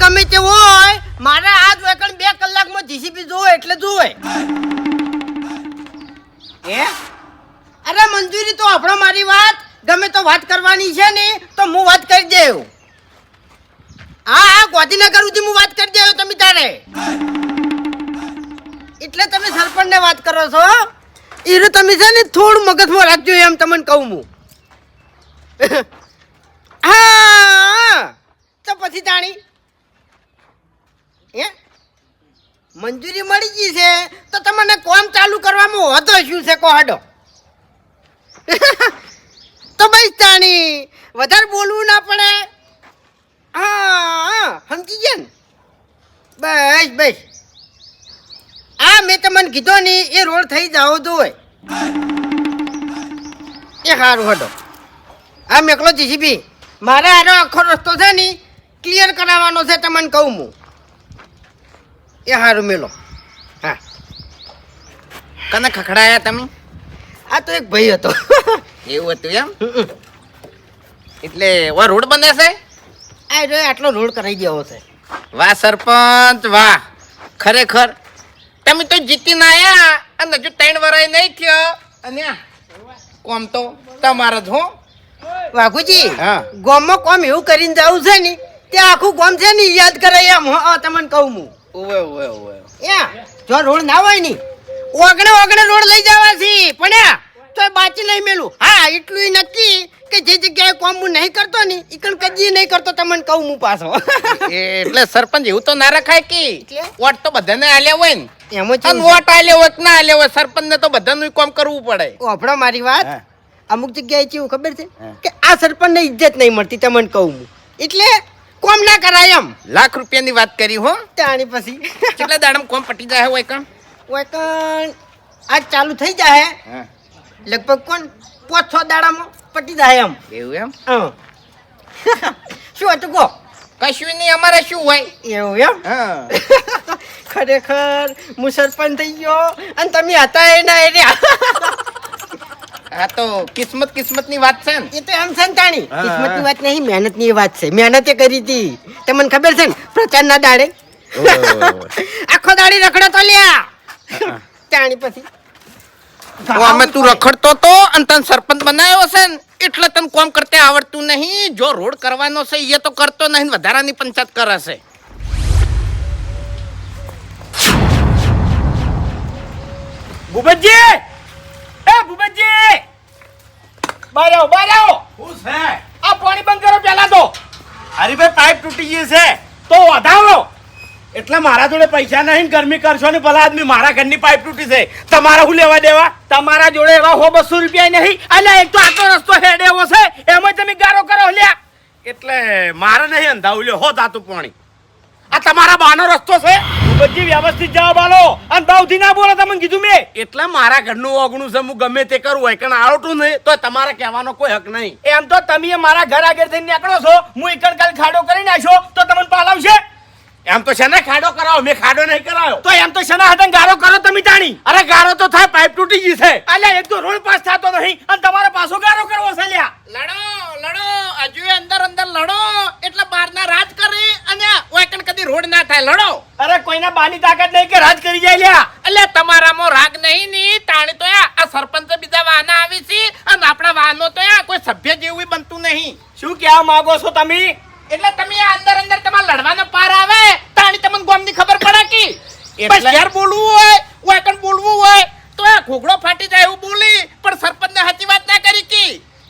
ગમે તે હોય મારે આજ વેકણ 2 કલાકમાં જીસીબી જોવે એટલે જોવે હે અરે મંજૂરી તો આપણો મારી વાત ગમે તો વાત કરવાની છે ને તો હું વાત કરી દેવ હા ગાંધીનગર સુધી હું વાત કરી દેવ તમે તારે એટલે તમે સરપંચને વાત કરો છો ઈરું તમે છે ને થોડું મગજમાં રાખજો એમ તમને કહું હું હા તો પછી તાણી હે મંજૂરી મળી ગઈ છે તો તમને કામ ચાલુ કરવામાં હોતો શું છે કો હાડો તો બસ તાણી વધારે બોલવું ના પડે હા સમજી ગયા ને બસ આ મેં તમને કીધો ને એ રોડ થઈ જાવ તો હોય એ સારું હટો આ મેકલો જીસીબી મારે આનો આખો રસ્તો છે ને ક્લિયર કરાવવાનો છે તમને કહું હું એ સારું મેલો હા કને ખખડાયા તમે? આ તો એક ભાઈ હતો એવું હતું એમ? એટલે વા રોડ બને છે? આ જો આટલો રોડ કરાવી દેવો છે. વાહ સરપંચ વાહ, ખરેખર તમે તો જીતીને આયા અને હજુ 3 વર્ષ નહીં થયો અને કોમ તો તમારા જ હો. વાઘુજી હા. ગામમાં કોમ એવું કરીને જવું છે ને ત્યાં આખું ગામ છે ને યાદ કરે એમ તમને કહું હું ઓવે જો રોડ ના હોય ને ઓગણે રોડ લઈ જવા છે પણ તો બાચી નહીં મેલું. હા એટલું નક્કી કે જે જગ્યાએ કોમ હું નહીં કરતો ને ઈકણ કદી નહીં કરતો તમને કહું હું પાછો. એટલે સરપંચ એવું તો ના રખાય કે એટલે? વોટ તો બધાને આલ્યા હોય ને એમ જ અને વોટ આલ્યો હોય કે ના આલ્યો હોય સરપંચ ને તો બધાનું કામ કરવું પડે. ઓભળો મારી વાત. હા. અમુક જગ્યાએ કેવું ખબર છે હા. કે આ સરપંચ ને ઇજ્જત નહીં મળતી તમને કહું હું એટલે કોમ ના કરાય એમ. લાખ રૂપિયાની વાત કરી હો. તાણી પછી કેટલા દાડમ કોમ પટી જાય હોય કણ? વેકણ આજ ચાલુ થઈ જાય લગભગ કોણ 5-6 દાડામાં પટી જાય એમ. એવું એમ? હા. શું હતું કહો? કશું નહીં, અમારે શું હોય. એવું એમ? હા. ખરેખર હું સરપંચ થઈ ગયો અને તમે હતા એના એરિયા. આ તો કિસ્મત ની વાત છે ને. એ તો એમ છે ને તાણી હા, કિસ્મતની હા. વાત નહીં મહેનતની વાત છે. મહેનતે કરી હતી તમને ખબર છે ને પ્રચારના દાડે આખો દાડી રખડો તો લ્યા તાણી પછી તો અમે તું રખડતો તો અને તને સરપંચ બનાવ્યો છે ને એટલે તને કોમ કરતે આવડતું નહીં. જો રોડ કરવાનો છે એ તો કરતો નહીં, વધારાની પંચાયત કરે છે. ભૂપતજી, એ ભૂપતજી, બહાર આવો. શું છે? આ પાણી બંધ કરો પહેલા તો. હરીભાઈ પાઇપ તૂટી ગઈ છે તો વધાવો. એટલે મારા જોડે પૈસા નહીં, ગરમી કરશો ને ભલા આદમી. મારા ઘરની પાઇપ તૂટી છે, તમારા શું લેવા દેવા? તમારા જોડે એવા 100-200 રૂપિયા નહીં. અલ્યા એક તો આટલો રસ્તો હેડે એવો છે એમાં તમે ગારો કરો લ્યા. એટલે મારે નહીં અંધાવું લ્યો હો તાતું પાણી. આ તમારા બાનો રસ્તો છે? ભૂપતજી વ્યવસ્થિત જવાબ આલો અને ભાવથી ના બોલો તમને કીધું મેં. એટલે મારા ઘરનું ઓગણું છે, હું ગમે તે કરું હોય કારણ આવડતું નહીં તો તમારે કહેવાનો કોઈ હક નહીં. એમ તો તમે મારા ઘર આગળ થઈને નીકળો છો, હું એકણ કાલ ખાડો કરી નાખ્યો તો તમને પાલાવશે. એમ તો છે ને ખાડો કરાવો, મેં ખાડો નહીં કરાવ્યો. તો એમ તો શેના હાથે ગારો કરો તમે તાણી. અરે ગારો તો થાય, પાઇપ તૂટી ગઈ છે. અલ્યા એક તો રોડ પાસ થતો નહીં અને તમારે પાછો ગારો કરવો છે લ્યા. લડો હજુ અંદર લડો એટલે બહારના રાજ કરે અને ઓયકણ કદી રોડ ના થાય. લડો. અરે કોઈના બાની તાકાત નહીં કે રાજ કરી જાય લ્યા. એટલે તમારામાં રાગ નહીં ની તાણી તો આ સરપંચ બીજા વાહના આવી છે અને આપણા વાહનો તો કોઈ સભ્ય જેવું બનતું નહીં. શું કહેવા માંગો છો તમે? એટલે તમે આ અંદર તમારે લડવાનો પાર આવે તાણી તમને ગોમની ખબર પડે કે એટલે- બસ યાર બોલવું હોય ઓયકણ બોલવું હોય તો આ ઘોઘડો ફાટી જાય એવું બોલી પણ સરપંચને સાચી વાત ના કરી કે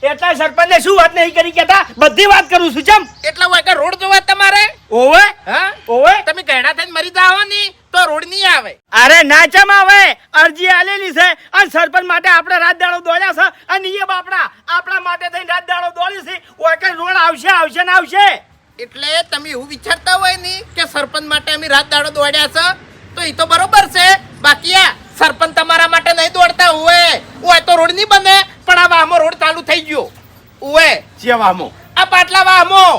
એટલા સરપંચને શું વાત નહીં કરી કેતા? બધી વાત કરું છું ચમ. એટલે ઓયકણ રોડ જોવા તમારે ઓવે હા ઓવે. તમે ગયડા થઈને મરી જાઓ ની તો રોડ નહીં આવે. અરે ના ચમ આવે. અરજી આલેલી છે અને સરપંચ માટે આપણે રાત દાડો દોડ્યા છે અને એ બાપડા આપણા માટે થઈને રાત દાડો દોડી છે. ઓયકણ રોડ આવશે ને આવશે. એટલે તમે એવું વિચારતા હોય ને કે સરપંચ માટે અમે રાત દાડો દોડ્યા છે તો એ તો બરોબર છે. બાકી આ સરપંચ તમારા માટે નહીં દોડતા હોય તો રોડ નહીં બને પણ આ વાહમાં રોડ ચાલુ થઈ ગયો હોય જેવામો આ પાટલા વાહમાં.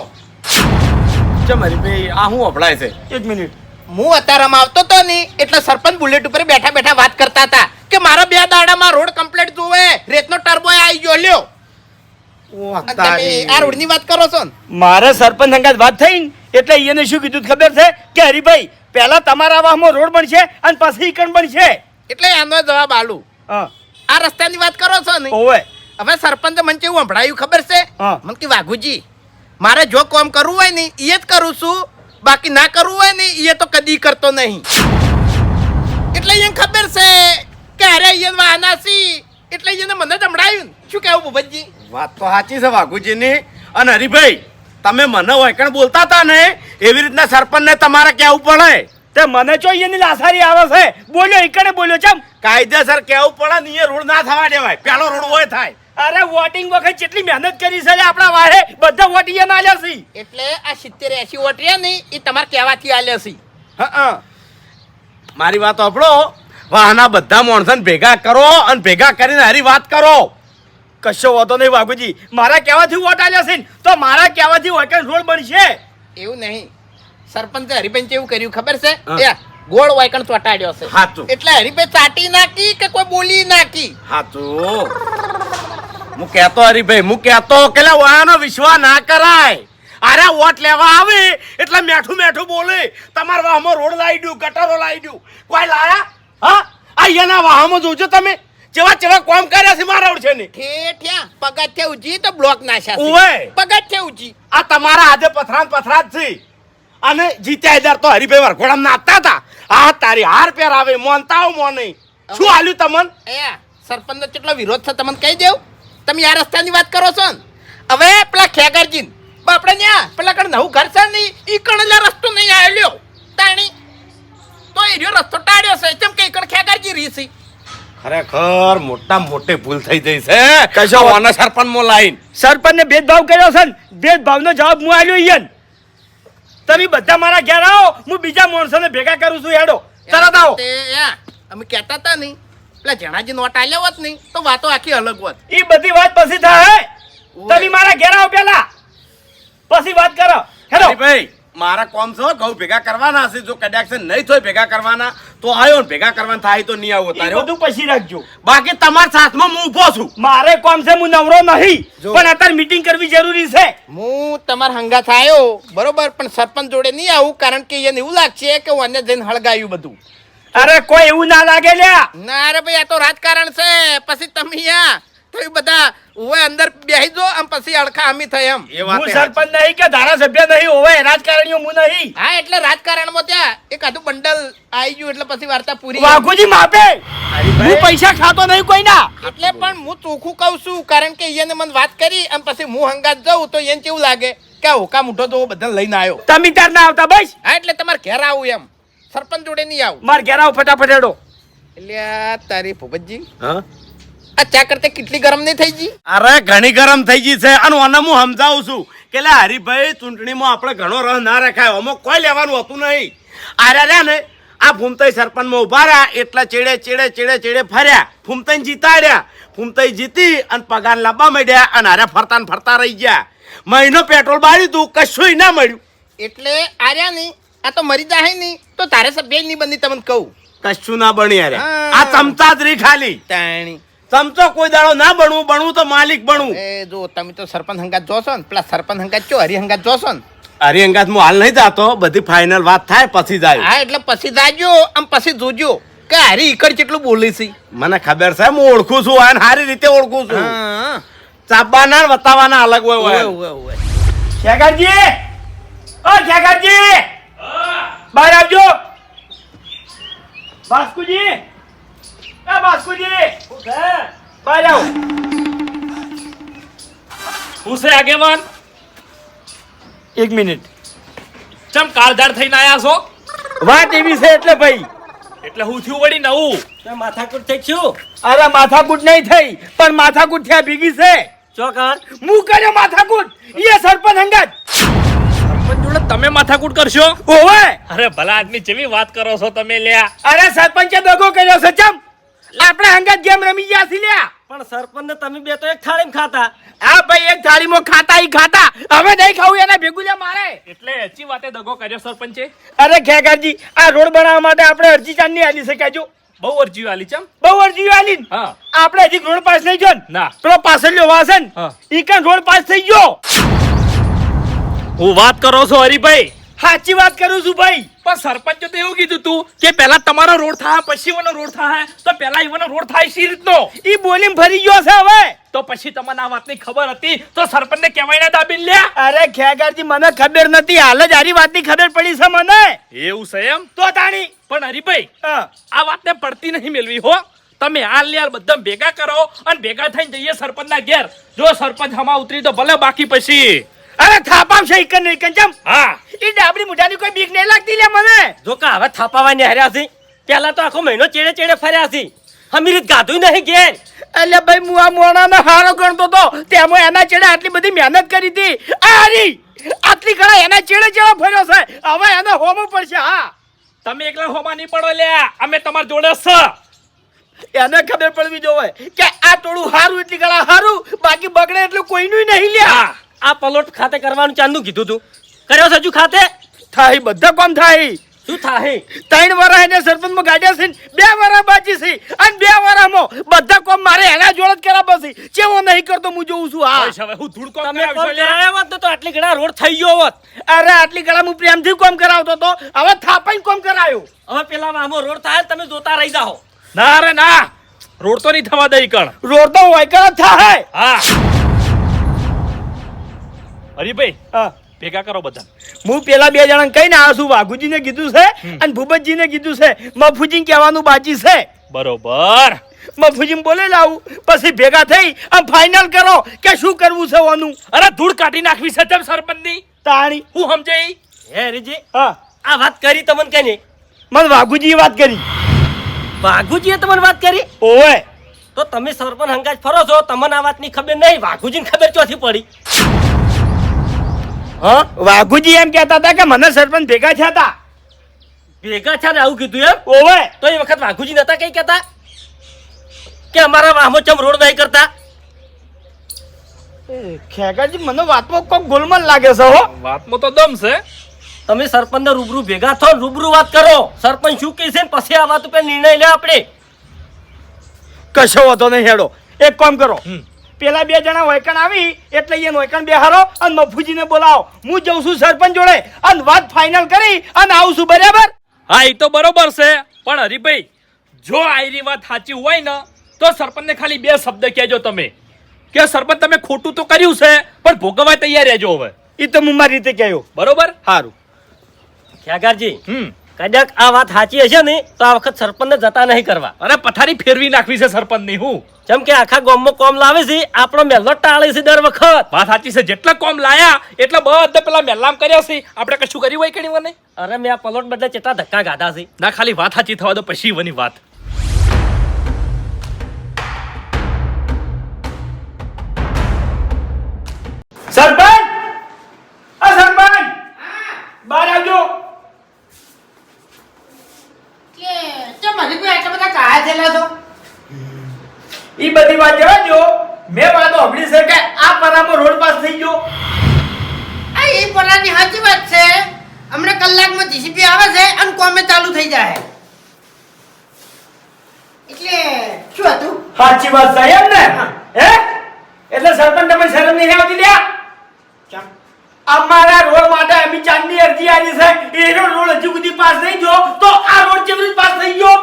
ચમ હરીભાઈ આ શું અભડાય છે? એક મિનિટ. હું અત્યારમાં આવતો તો ને એટલે સરપંચ બુલેટ ઉપર બેઠા વાત કરતા હતા કે મારા 2 દાડામાં રોડ કમ્પ્લીટ જોવે, રેતનો ટર્બો આવી ગયો લ્યો. ઓહ, અને તમે તારી. આ રોડની વાત કરો છો ને? મારે સરપંચ સંગાત વાત થઈ ને એટલે એને શું કીધું ખબર છે કે હરીભાઈ પહેલા તમારા વાહમાં રોડ બનશે અને પછી ઈકણ બનશે. એટલે એનો જવાબ આલું. હા આ રસ્તાની વાત કરો છો ને, ઓવે હવે સરપંચે મને કેવું સંભળાયું ખબર છે? હા. મને કે વાઘુજી મારે જો કામ કરવું હોય ને એ જ કરું છું, બાકી ના કરવું હોય ને એ તો કદી કરતો નહીં. એટલે એને ખબર છે કે અરે એ વાહનાસી, એટલે એને મને જ સંભળાયું ને. શું કહેવું ભૂપતજી? વાત તો સાચી છે વાઘુજીની. અને હરીભાઈ તમે મને વૈકણ બોલતા હતા ને એવી રીતના સરપંચને તમારે કહેવું પડે. તે મને ચો એની લાસારી આવે છે. બોલ્યો ઈકણે બોલ્યો ચમ. કાયદેસર કહેવું પડે ને એ રોડ ના થવા દેવાય. પેલો રોડ હોય થાય. અરે વોટિંગ વખત કેટલી મહેનત કરી છે આપણા વાહે, બધા વોટ ઈયન આલ્યા છે. એટલે આ 70-80 વોટ રહ્યા ને એ તમારે કહેવાથી આલ્યા છે. હા મારી વાત સાંભળો. વાહના બધા માણસોને ભેગા કરો અને ભેગા કરીને હારી વાત કરો. કશો વાંધો નહીં વાઘુજી, મારા કહેવાથી વોટ આલ્યા છે ને તો મારા કહેવાથી વોટ રોડ બનશે. એવું નહીં, સરપંચે હરિભાઈ એવું કર્યું ખબર છે? હા. એ ગોળ વાયકણ ચોટાડ્યો છે. હાચું. એટલે હરિભાઈ ચાટી નાખી કે કોઈ બોલી નાખી? હાચું. હું કહેતો હરીભાઈ, હું કહેતો કે લે વાહનો વિશ્વાસ ના કરાય. અરે વોટ લેવા આવે એટલે મેઠું મેઠું બોલે. તમારા વાહમાં રોડ લાવી દઉં, ગટરો લાવી દઉં. કોઈ લાયા? હા અહીંયાના વાહમાં જોજો તમે જેવા જેવા કામ કર્યા છે મારા ઓળશે ને. ઠેઠ્યા પગથિયા ઉજી તો બ્લોક નાખ્યા ઓવે. છે. પગથિયા ઉજી. આ તમારા હાથે પથરા જ છે. અને જીત્યા હજાર તો હરીભાઈ વરઘોડામાં નાચતા હતા. આ તારી હાર પહેરાવે મોનતા હો મોને. શું હાલ્યું તમને? એ સરપંચનો કેટલો વિરોધ છે તમને કહી દેવું. તમે આ રસ્તાની વાત કરો છો ને, હવે પેલા ખેગરજી આપણે ત્યાં પેલા કણ નવું ઘર છે ને ઈ કણ એટલે રસ્તો નહીં આવેલો તાણી તો એ રહ્યો રસ્તો ટાળ્યો છે. કેમ કે ઈ કણ ખેગરજી રીસી. ખરેખર મોટા મોટે ભૂલ થઈ જઈ છે. કશો ઓને સરપંચ મો લાઈન સરપંચને ભેદભાવ કર્યો છે ને, ભેદભાવનો જવાબ હું આલ્યો ઈયન. તમે બધા મારા ઘેર આવો, હું બીજા માણસોને ભેગા કરું છું. હેડો તરત આવો. તે યા અમે કહેતા હતા નહીં પેલા જણાજી નોટ આલ્યા હોત નહીં તો વાતો આખી અલગ હોત. ઈ બધી વાત પછી થાય. તમે મારા ઘેર આવો પેલા, પછી વાત કરો. હેડો ભાઈ મારા કોમ છો ઘઉં ભેગા કરવાના છે. જો કદાચ છે નહીં થોય ભેગા કરવાના તો આવ્યો ને ભેગા કરવાના થાય તો નહીં આવો ઈ તારે. બધું પછી રાખજો. બાકી તમારા સાથમાં હું ઊભો છું. મારે કોમ છે, હું નવરો નહીં, જો. પણ અત્યારે મીટિંગ કરવી જરૂરી છે. હું તમારા હંગાથ આવ્યો બરોબર, પણ સરપંચ જોડે નહીં આવું કારણ કે એને એવું લાગશે કે હું અન્ય જઈને હળગાયું બધું. અરે કોઈ એવું ના લાગે લ્યા. ના રે ભાઈ આ તો રાજકારણ છે. પછી તમે અહીંયા તો એ બધા હોય અંદર બેસી જો આમ પછી અડખા અમી થાય એમ. એ વાત હું સરપંચ નહીં કે ધારાસભ્ય નહીં હોવે, રાજકારણીઓ હું નહીં. હા એટલે રાજકારણમાં ત્યાં એક આધું બંડલ આવી ગયું એટલે પછી વાર્તા પૂરી. વાઘુજી માપે, હું પૈસા ખાતો નહીં કોઈના. એટલે પણ હું ચોખ્ખું કહું છું કારણ કે એને મને વાત કરી અને પછી હું હંગાત જાઉં તો એને કેવું લાગે કે આ હોકા મુઠો તો બધા લઈને આવ્યો. તમે તાર ના આવતા બસ. હા એટલે તમારે ઘેર આવું એમ, સરપંચ જોડે નહીં આવું. માર ઘેર આવો ફટાફટ હેડો. એટલે આ તારી ભૂપતજી હા આ ચા કરતા કેટલી ગરમ નહીં થઈ ગઈ? અરે ઘણી ગરમ થઈ ગઈ છે. અને ઓને હું સમજાવું છું કે લે હરીભાઈ ચૂંટણીમાં આપણે ઘણો રસ ના રખાય. આમાં કોઈ લેવાનું હતું નહીં. આર્યા રહ્યા ને આ ફૂમતાઈ સરપંચમાં ઉભા રહ્યા એટલે ચેડે ફર્યા. ફૂમતાઈ જીતાડ્યા. ફૂમતાઈ જીતી અને પગાર લાવવા માંડ્યા અને હારે ફરતા ને ફરતા રહી ગયા. મહિનો પેટ્રોલ બાળ્યું તું કશું ના મળ્યું. એટલે આર્યા નહીં આ તો મરી જાય નહીં તો તારે સભ્ય નહીં બની તમને કહું. કશું ના બની યાર. હા. આ ચમચા જ રહી ખાલી. તાણી ચમચો કોઈ દાડો ના બનવું તો માલિક બનવું. એ જો તમે તો સરપંચ હંગાત જોશો ને, પેલા સરપંચ હંગાત ચો હરી હંગાત જોશો ને. હરી અંગાત હું હાલ નહીં જાતો. બધી ફાઇનલ વાત થાય પછી જાય. હા એટલે પછી જાજો આમ પછી જોજો કે હરી ઈકડ કેટલું બોલી છે. મને ખબર છે, હું ઓળખું છું અને સારી રીતે ઓળખું છું. હા ચાપવાના ને વતાવાના અલગ હોય ઓવે હોય. ઓવે ઓવે. ખેગારજી, ઓ ખેગારજી, બહાર આવજો. બાસ્કુજી, એ બાસ્કુજી, બહાર આવો. હું છે આગેવાન? એક મિનિટ. ચમ કાળઝાળ થઈને આયા છો? વાત એવી છે એટલે ભાઈ. એટલે હું થયું વળી નવું? માથાકૂટ થઈ છું. અરે માથાકૂટ નહીં થઈ, પણ માથાકૂટ થયા ભેગી છે. ચોકર હું કર્યો માથાકૂટ, એ સરપંચ હંગાત. સરપંચ જોડે તમે માથાકૂટ કરશો? ઓવે. અરે ભલા આદમી જેવી વાત કરો છો તમે લ્યા. અરે સરપંચે દગો કર્યો છે. ચમ આપણે હંગાત ગેમ રમી ગયા છે લ્યા. પણ સરપંચ ને તમે બે તો એક થાળીમાં ખાતા. આ ભાઈ એક થાળીમાં ખાતા ઈ ખાતા, હવે નહીં ખાવું એના ભેગું લે મારે. એટલે એચી વાતે દગો કર્યો સરપંચે? અરે ખેગારજી, આ રોડ બનાવવા માટે આપણે અરજી ચાંદની આલી શકાય. બહુ અરજીઓ આલી ચમ? બહુ અરજીઓ આલી. હા. આપણે હજી રોડ પાસ નહીં જો ને. ના. પેલો પાછળનો વાસન હા. ઈ કણ રોડ પાસ થઈ ગયો. હું વાત કરો છો હરીભાઈ? સાચી વાત કરું છું ભાઈ. પણ સરપંચે તો એવું કીધું તું કે પહેલા તમારો રોડ થાય પછી એનો રોડ થાય, તો પહેલા એનો રોડ થાય સી રીતનો? ઈ બોલીને ફરી ગયો છે હવે. તો પછી તમને આ વાતની ખબર હતી તો સરપંચને કહેવાય ના દાબી લ્યા. અરે ખેગારજી મને ખબર નથી, હાલ જ આરી વાતની ખબર પડી છે મને. એવું છે એમ? તો તાણી પણ હરીભાઈ હા. આ વાતને પડતી નહીં મેળવી હો. તમે હાલ ને હાલ બધા ભેગા કરો અને ભેગા થઈને જઈએ સરપંચના ઘેર. જો સરપંચ હમા ઉતરી તો ભલે, બાકી પછી અરે થાપામ છે ઈકન નહીં કંચમ. હા. ઈ ડાબડી મુઠાની કોઈ બીક નહીં લાગતી લે મને. જો કા હવે થાપાવાની હાર્યા છે. પેલા તો આખો મહિનો ચેડે ચેડે ફર્યા છે. હમીરીત ગાધું નહીં ઘેર. એટલે ભાઈ હું આ મોણાનો હારો ગણતો તો તેમાં એના ચેડે આટલી બધી મહેનત કરી હતી. આ હારી આટલી કળા એના ચેડે ચેડે ફર્યો છે. હવે એને હોમવું પડશે. હા, તમે એકલા હોમાં નહીં પડો લ્યા, અમે તમાર જોડે છે. એને ખબર પડવી જોવે કે આ ટોળું હારું એટલી કળા હારું, બાકી બગડે એટલું કોઈનું નહીં લ્યા. હા. આ પલોટ ખાતે કરવાનું ચાંદનું કીધું તું. કર્યો છે હજુ ખાતે? થાય બધા કોમ થાય. શું થાય? 3 વર્ષ એને સરપંચમાં ગાડ્યા છે, 2 વર્ષ બાકી છે, અને 2 વર્ષમાં બધા કોમ મારે એના જોડે જ કરાવવા છે. ચેવો નહીં કરતો હું જોઉં છું. હા, હવે હું ધૂળ કોમ તમે કરાવશો કોમ લ્યા? કરાયા હોત ને તો આટલી ઘણા રોડ થઈ ગયો હોત. અરે આટલી કળા હું પ્રેમથી કોમ કરાવતો તો, હવે થાપાઈ કોમ કરાયો. હવે પેલા વામો રોડ થાય તમે જોતા રહી જાઓ. ના રે ના, રોડ તો નહીં થવા દઈ કણ. રોડ તો વાયકળ જ થાય. હા. હરીભાઈ હા, ભેગા કરો બધા. હું પેલા 2 જણાને કહીને આવ્યો છું. વાઘુજીને કીધું છે અને ભૂપતજીને કીધું છે. મફુજીને કહેવાનું બાકી છે. બરોબર. મફુજીને બોલે લાવું, પછી ભેગા થઈ અને ફાઇનલ કરો કે શું કરવું છે ઓનું. અરે ધૂળ કાઢી નાખવી છે તેમ સરપંચની. તાણી. હું સમજાઈ? હે રીજી, હા, આ વાત કરી તમને કે નહીં? મને વાઘુજીએ વાત કરી. વાઘુજીએ તમને વાત કરી? ઓવે. તો તમે સરપંચ હંગાજ ફરો છો, તમને આ વાતની ખબર નહીં, વાઘુજીને ખબર ચોથી પડી? હા, વાઘુજી એમ કહેતા હતા કે મને સરપંચ ભેગા થયા હતા. ભેગા છે ને આવું કીધું એમ? ઓવે. તો એ વખત વાઘુજી નતા કઈ કહેતા કે અમારા વાહમો ચમ રોડ નહીં કરતા? ખેગાજી મને વાતમાં કોક ગોલમાલ લાગે છે હો. વાતમાં તો દમ છે. તમે સરપંચને રૂબરૂ ભેગા થો, રૂબરૂ વાત કરો. સરપંચ શું કહે છે ને પછી આ વાત ઉપર નિર્ણય લે આપણે. કશો વાંધો નહીં. હેડો એક કામ કરો, પેલા 2 જણા વૈકણ આવી એટલે એ વૈકણ બેહારો અને મફુજીને બોલાવો. હું જઉં છું સરપંચ જોડે અને વાત ફાઇનલ કરી અને આવું છું. બરાબર? હા, એ તો બરોબર છે. પણ હરીભાઈ જો આયરી વાત સાચી હોય ને તો સરપંચને ખાલી 2 શબ્દ કહેજો તમે કે સરપંચ તમે ખોટું તો કર્યું છે પણ ભોગવવા તૈયાર રહેજો. હવે એ તો હું મારી રીતે કહ્યું. બરોબર. સારું. ખ્યાગારજી, કદાચ આ વાત સાચી હશે ને તો આ વખત સરપંચને જતા નહીં કરવા. અરે પથારી ફેરવી નાખવી છે સરપંચની. હું જેમ કે આખા ગામમાં કોમ લાવે છે, આપણો મેલ્લો ટાળે છે દર વખત. વાત સાચી છે. જેટલા કોમ લાયા એટલે બધા પેલા મેલામ કર્યા છે. આપણે કશું કર્યું હોય કે નહીં મને? અરે મેં આ પલોટ બદલે ચેટલા ધક્કા ગાધા છે. ના, ખાલી વાત સાચી થવા દો પછી વની વાત. સરપંચ! આ સરપંચ! બહાર આવજો. કે ચમ હરીભાઈ આટલા બધા કાયા થયેલા છો? ઈ બધી વાત જવા દો. મેં વાત સાંભળી છે કે આ પરામાં રોડ પાસ થઈ ગયો. આ એ પરાની સાચી વાત છે. હમણાં કલાકમાં જીસીબી આવે છે અને કોમે ચાલુ થઈ જાય. એટલે શું હતું? સાચી વાત છે એમ ને? હે? એટલે સરપંચ તમે શરમ નહીં આવતી લ્યા? અમારા રોડ માટે અમે ચાંદની અરજી આવી છે. એનો રોડ હજુ સુધી પાસ નહીં ગયો તો આ રોડ કેવી રીતે પાસ થઈ ગયો?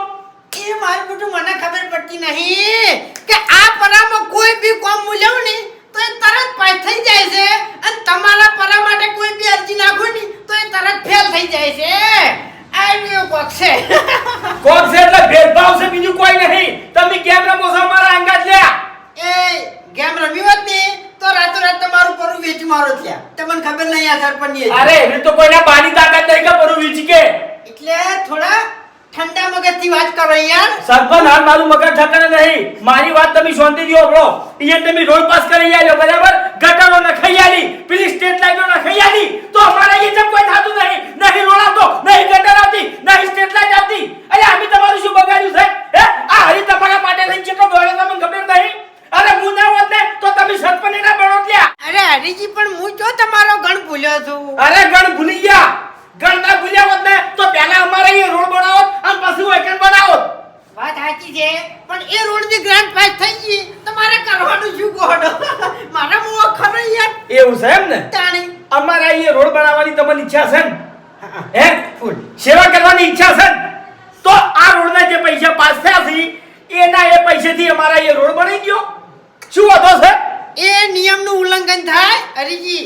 એ મારું બેટું મને ખબર પડતી નહીં કે આ પરામાં કોઈ બી કોમ મૂલ્યો ને તો એ તરત પાસ થઈ જાય છે અને તમારા પરા માટે કોઈ બી અરજી નાખો ને તો એ તરત ફેલ થઈ જાય છે. આ એવો કોક છે. કોણ છે એટલે ભેદભાવ છે, બીજું કોઈ નહીં. તમે કેમ રમો છો અમારા અંગાત લ્યા? એ ગેમ રમી હોત ને તો રાતોરાત તમારું પરું વેચ મારો થયા. તમને ખબર નહીં આ સરપંચની અરે એવી તો કોઈના બાની તાકાત નહીં કે બધું વીચી કે. એટલે થોડા ઠંડા મગજથી વાત કરો યાર. સરપંચ હાલ મારું મગજ ઠકાણે નહીં. મારી વાત તમે શાંતિથી સાંભળો. અહીંયા તમે રોડ પાસ કરી આલ્યો બરાબર, ગટરો નખાઈ આલી, પેલી સ્ટેટ લાઈનો નખાઈ આલી, તો અમારે અહીંયા જેમ કોઈ થાતું નહીં. નહીં રોડ આવતો, નહીં ગટર આવતી, નહીં સ્ટેટ લાઈન આવતી. અરે અમે તમારું શું બગાડ્યું છે? હે? આ હરી તમારા માટે લઈને કેટલો દોડે તમને ખબર નહીં? અરે હું ના હોત ને તો તમે સરપંચ ના બનો ત્યાં. અરે હરીજી પણ હું જો તમારો ગણ ભૂલ્યો છું. અરે ગણ ભૂલી ગયા. ગણ ના ભૂલ્યા હોત ને તો પહેલા અમારે અહીંયા રોડ બનાવોત અને પછી વેકન બનાવોત. વાત સાચી છે પણ એ રોડની ગ્રાન્ટ પાસ થઈ ગઈ તો મારે કરવાનું શું ગોડો? મારા મુઓ ખરો યાર. એવું છે એમ ને? તાણી અમારે અહીંયા રોડ બનાવવાની તમને ઈચ્છા હે સેવા કરવાની ઈચ્છા છે ને? તો આ રોડના જે પૈસા પાસ થયા છે એના એ પૈસેથી અમારા એ રોડ બની ગયો. શું વાતો છે? એ નિયમનું ઉલ્લંઘન થાય હરીજી.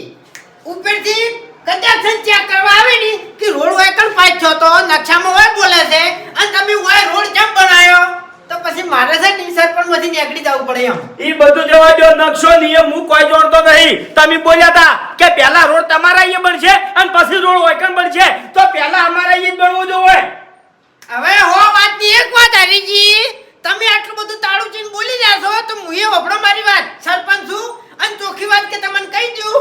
ઉપરથી કદાચ ચેક કરવા આવે ને કે રોડ હોય કણ પાસ થયો તો નકશામાં હોય બોલે છે અને તમે હોય રોડ કેમ બનાવ્યો તો પછી મારે છે ને સરપંચમાંથી નીકળી જવું પડે એમ. ઈ બધું જવા દો. નકશો નિયમ હું કોઈ જોડતો નહીં. તમે બોલ્યા હતા કે પહેલા રોડ તમારા અહીંયા બનશે અને પછી રોડ ઓયકણ બનશે, તો પહેલા અમારા અહીંયા જ બનવું જોઈએ. હવે હો વાતની એક વાત હરીજી, તમે આટલું બધું તાળું ચીન બોલી રહ્યા છો તો હું એ વફડો મારી વાત સરપંચ છું અને ચોખ્ખી વાત કે તમને કહી દઉં,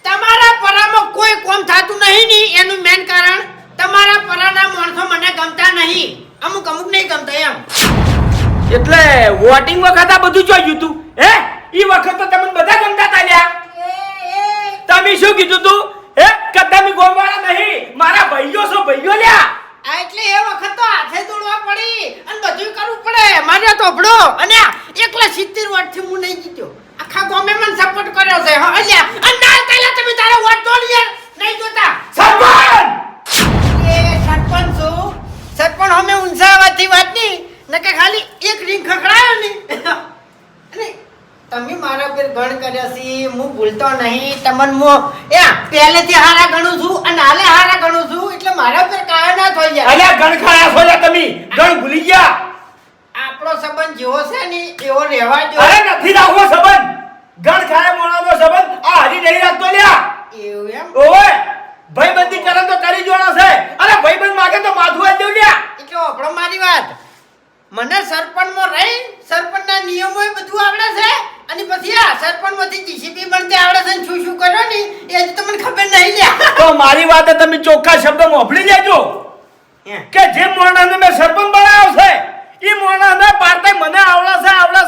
તમારા પરામાં કોઈ કોમ થાતું નહીં ની એનું મેન કારણ તમારા પરાના માણસો મને ગમતા નહીં. અમુક નહીં ગમતા એમ. એટલે વોટિંગ વખત આ બધું જોઈ ગયું તું? હે ઈ વખત તો તમને બધા ગમતા હતા લ્યા. તમે શું કીધું તું? હે કે તમે ગોમવાળા નહીં, મારા ભાઈઓ છો, ભાઈઓ લ્યા. આ એટલે એ વખત તો હાથે દોડવા પડી અને બધું કરવું પડે. મારે તો ભડો અને એકલા 70 વોટથી હું નહીં જીત્યો. આખા ગામે મને સપોર્ટ કર્યો છે. હા અલ્યા અને ના પહેલા તમે તારો વોટ દોડી યાર નહીં જોતા. સરપંચ એ સરપંચ છું. સરપંચ અમે ઊંઝાવાથી વાત નહીં નકે ખાલી એક રીંગ ખખડાયો ને અને તમે મારા પર ગણ કર્યા છે. હું ભૂલતો નહીં તમને. હું પહેલેથી હારા ગણું છું અને હાલે હારા ગણું છું એટલે મારા પર કાયા ના થઈ જાય. અલ્યા ગણ ખાયા છો લ્યા તમે. ગણ ભૂલી ગયા. આપણો સંબંધ જેવો છે ને એવો રહેવા દો. અરે નથી રાખવો સંબંધ. ગણ ખાયા મોણાનો સંબંધ આ હરી નહીં રાખતો લ્યા. એવું એમ? ઓય ભાઈબંધી કરે તો કરી જોણો છે. અરે ભાઈબંધ માગે તો માથું જ દેવ લ્યા. એટલે ઓપડો મારી વાત. મને સરપંચમાં રહી સરપંચના નિયમો એ બધું આવડે છે અને પછી આ સરપંચમાંથી જીસીબી બનતે આવડે છે ને શું કર્યો ને એ હજી તમને ખબર નહીં લ્યા. તો મારી વાત તમે ચોખ્ખા શબ્દમાં મોકલી લેજો કે જે મોણાને મેં સરપંચ બનાવ્યો છે ઈ મોણાને પાર્ટી મને આવડે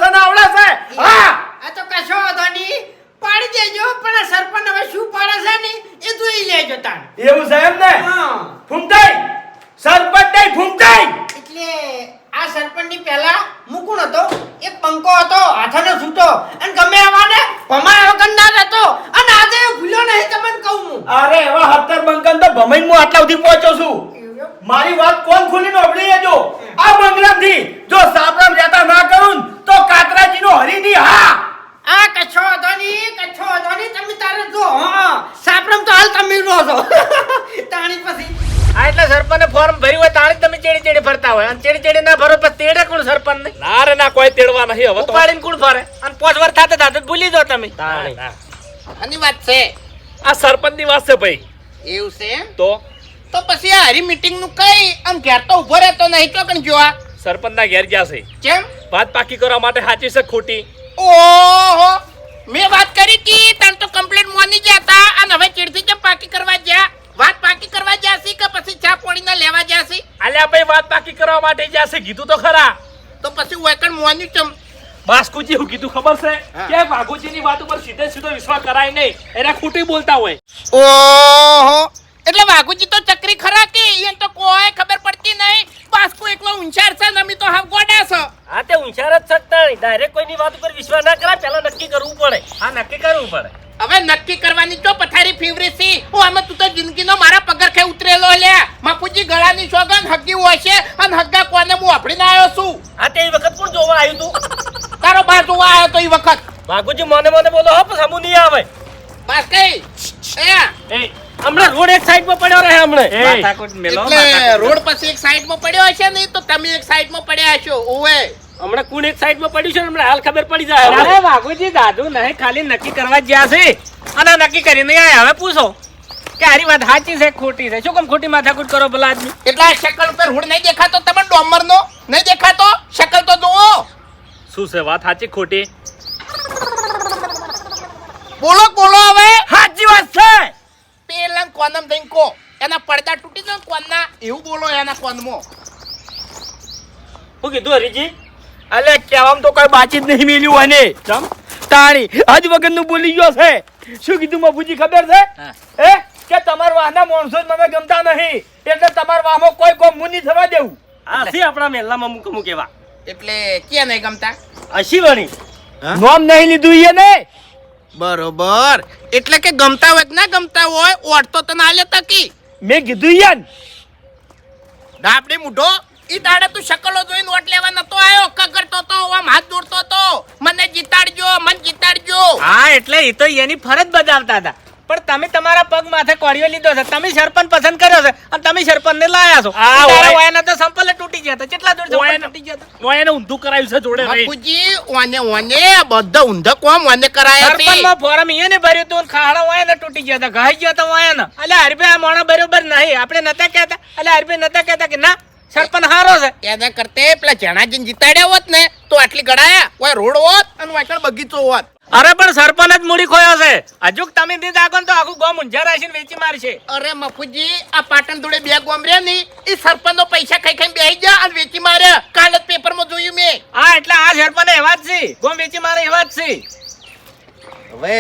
છે ને આવડે છે. હા આ તો કશો વાંધો નહીં પાડી દેજો પણ આ સરપંચ હવે શું પાડે છે ને એ જોઈ લેજો તાણ. એવું છે એમ ને? હા ફૂમતાઈ સરપંચ નહીં ફૂમતાઈ. એટલે આ સરપંચની પહેલા મુકુણ હતો, એક પંકો હતો હાથનો છૂટો અને ગમે આવાને ભમાય વગર ના રહેતો અને આજે એ ભૂલ્યો નહીં તમને કહું હું. અરે એવા 70 બંકન તો ભમાઈને હું આટલા સુધી પહોંચ્યો છું. મારી વાત કોણ ખુલીને ઓબળી લેજો. આ બંગલાથી જો સાપરામ રહેતા ના કરું તો કાતરાજીનો હરીની. હા આ કચ્છો હતો ની તમે તારે જો હા સાપરમ તો હાલ તમે રહો છો તાણી પછી આ એટલે સરપંચે ફોર્મ ભર્યું હોય તાણી તમે ચેડી ફરતા હોય અને ચેડી ના ભરો પછી તેડે કોણ સરપંચ ને? ના રે ના કોઈ તેડવા નહીં હવે તો. ઉપાડીને કોણ ફરે અને 5 વાર થાતે થાતે ભૂલી જાવ તમે. આની વાત છે. આ સરપંચ ની વાત છે ભાઈ. એવું છે એમ? તો પછી આ હરી મીટિંગ નું કઈ આમ ઘેર તો ઉભો રહેતો નહીં તો કણ જોવા સરપંચ ના ઘેર ગયા છે. કેમ? વાત પાકી કરવા માટે સાચી છે ખોટી? ઓહો મેં વાત કરી હતી તને તો કમ્પ્લેટ મોની ગયા હતા અને હવે ચીડથી કેમ પાકી કરવા ગયા? વાત પાકી કરવા ગયા છે કે પછી ચા પાણી ના લેવા ગયા છે? અલ્યા ભાઈ વાત પાકી કરવા માટે ગયા છે કીધું તો ખરા. તો પછી વેકણ મોની ચમ બાસ્કુજી હું કીધું ખબર છે કે વાઘુજી ની વાત ઉપર સીધો વિશ્વાસ કરાય નહીં. એના ખોટી બોલતા હોય. ઓહો એટલે વાઘુજી તો ચક્રી ખરા કે એને તો કોઈ ખબર પડતી નહીં. બાસ્કુ એકલો ઊંચાર છે ને અમે તો હાવ ગોડા છે. હા તે ઊંચાર જ શકતા નહીં. ડાયરેક્ટ કોઈની વાત ઉપર વિશ્વાસ ના કરાય. પહેલા નક્કી કરવું પડે. હા નક્કી કરવું પડે. હવે નક્કી કરવાની તો પથારી ફેવરી છે. હું આમાં તું તો જિંદગીનો મારા પગાર ખાઈ ઉતરેલો લ્યા. માપુજી ગળાની સોગન હગી હોય છે અને હગ્ગા કોને હું આપડીને આવ્યો છું. હા તે વખત કોણ જોવા આવ્યું તું? તારો બા જોવા આવ્યો તો એ વખત. વાઘુજી મને બોલો હો પછી હમું નહીં આવે. બસ કઈ એ હમણાં રોડ એક સાઈડ માં પડ્યો રહે હમણાં. એટલે રોડ પછી એક સાઈડ માં પડ્યો હશે ને તો તમે એક સાઈડ માં પડ્યા હશો. ઓવે હમણાં કોણ એક સાઈડ માં પડ્યું છે ને હમણાં હાલ ખબર પડી જાય. અરે વાઘુજી દાદુ નહીં ખાલી નક્કી કરવા જ્યાં છે અને નક્કી કરીને આયા. હવે પૂછો કે આરી વાત સાચી છે ખોટી છે? શું કેમ ખોટી માથાકૂટ કરો ભલા આદમી? એટલે આ શકલ ઉપર હુડ નહીં દેખાતો તમને? ડોમર નો નહીં દેખાતો? શકલ તો જુઓ. શું છે વાત સાચી ખોટી? બોલો હવે. સાચી વાત છે. પેલા કોનમ દઈને કો એના પડદા તૂટી જાય કોનના એવું બોલો એના કોનમાં. શું કીધું હરીજી? અલે કેવામ તો કોઈ બાચી જ નહીં મેલ્યું અને ચમ તાણી હજ વગર નું બોલી ગયો છે. શું કીધું બાપુજી ખબર છે? કે તમાર વાહના માણસો જ મને ગમતા નહીં એટલે તમાર વાહમાં કોઈ કોમ મુની થવા દેવું. આ છે આપણા મેલ્લામાં મુક એવા. એટલે ક્યાં નહીં ગમતા? અશી વણી નોમ નહીં લીધું એ ને. બરોબર એટલે કે ગમતા હોય કે ના ગમતા હોય ઓટ તો તને આલે તકી મેં કીધું યાર ડાબડી મૂઢો ઈ દાડે તું શકલો જોઈને વોટ લેવા નતો આવ્યો કગરતો તો આમ હાથ દોડતો તો મને જીતાડજો હા એટલે એ તો એની ફરજ બજાવતા હતા પણ તમે તમારા પગ માથે કોળિયો લીધો છે તમે સરપંચ પસંદ કર્યો છે અને તમે સરપંચ ને લાયા છો આ તારા ઓય- વાયના તો સંપલે તૂટી ગયા હતા કેટલા દૂર સંપલ તૂટી ગયા હતા ઓય એને ઊંધું કરાયું છે જોડે રહી. બાપુજી ઓને બધા ઊંધા કોમ ઓને કરાયા સરપંચ હતી માં ફોરમ એને ભર્યું હતું ખાડા વાયના તૂટી ગયા હતા ઘાઈ ગયા હતા વાયના એટલે હરભે આ મોણા બરોબર નહીં આપણે નતા કહેતા એટલે હરભે નતા કહેતા કે ના સરપંચ હારો છે એના કરતે પેલા જણાજીને જીતાડ્યા હોત ને તો આટલી ગળાયા ઓય રોડ હોત અને વાયકણ બગીચો હોત અરે પણ સરપંચ જ મૂડી ખોયો છે હજુ તમે દીધ આગળ તો આખું ગામ ઊંઝા રાખીને વેચી મારશે અરે મફુજી આ પાટણ જોડે બે ગોમ રે ની ઈ સરપંચ નો પૈસા ખાઈ ખાઈ બેહી ગયા અને વેચી માર્યા કાલ જ પેપર માં જોયું મેં હા એટલે આ સરપંચ એવા જ છે ગોમ વેચી મારે એવા જ છે હવે